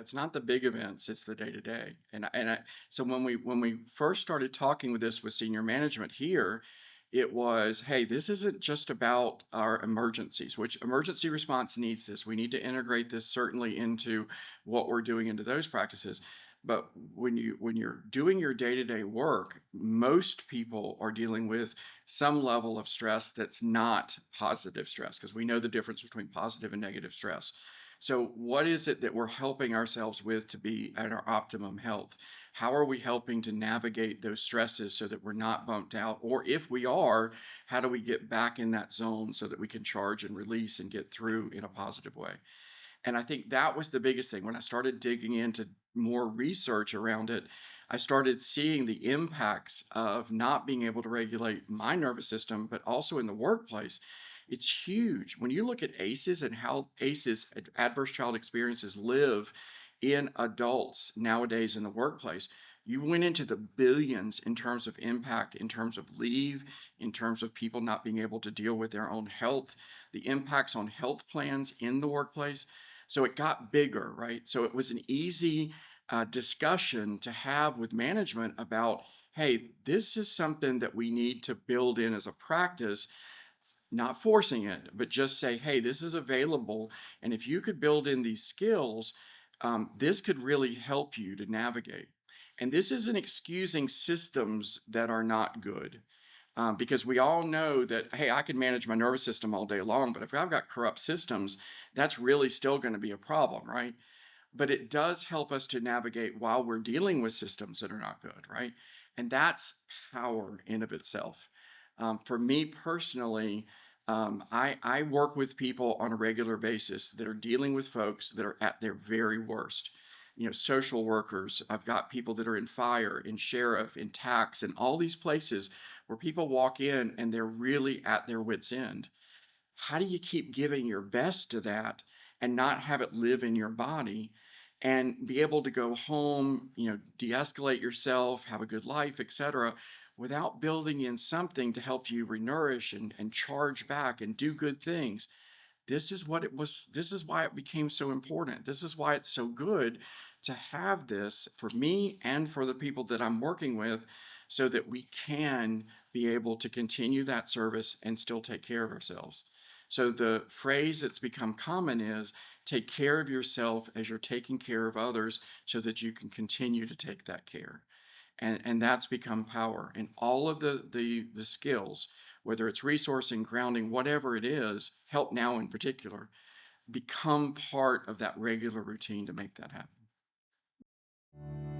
It's not the big events, it's the day to day. So when we first started talking with this with senior management here, it was, hey, this isn't just about our emergencies, which emergency response needs this. We need to integrate this certainly into what we're doing into those practices. But when you're doing your day-to-day work, most people are dealing with some level of stress that's not positive stress, because we know the difference between positive and negative stress. So, what is it that we're helping ourselves with to be at our optimum health? How are we helping to navigate those stresses so that we're not bumped out? Or if we are, how do we get back in that zone so that we can charge and release and get through in a positive way? And I think that was the biggest thing. When I started digging into more research around it, I started seeing the impacts of not being able to regulate my nervous system, but also in the workplace. It's huge. When you look at ACEs and how ACEs, adverse child experiences, live in adults nowadays in the workplace, you went into the billions in terms of impact, in terms of leave, in terms of people not being able to deal with their own health, the impacts on health plans in the workplace. So it got bigger, right? So it was an easy discussion to have with management about, hey, this is something that we need to build in as a practice, not forcing it, but just say, hey, this is available. And if you could build in these skills, this could really help you to navigate. And this isn't excusing systems that are not good. Because we all know that, hey, I can manage my nervous system all day long, but if I've got corrupt systems, that's really still going to be a problem, right? But it does help us to navigate while we're dealing with systems that are not good, right? And that's power in of itself. For me personally, I work with people on a regular basis that are dealing with folks that are at their very worst. You know, social workers. I've got people that are in fire, in sheriff, in tax, and all these places where people walk in and they're really at their wits' end. How do you keep giving your best to that and not have it live in your body and be able to go home, de-escalate yourself, have a good life, etc., without building in something to help you renourish and charge back and do good things? This is what it was. This is why it became so important. This is why it's so good to have this for me and for the people that I'm working with, so that we can be able to continue that service and still take care of ourselves. So the phrase that's become common is, take care of yourself as you're taking care of others so that you can continue to take that care. And that's become power. And all of the skills, whether it's resourcing, grounding, whatever it is, help now in particular, become part of that regular routine to make that happen.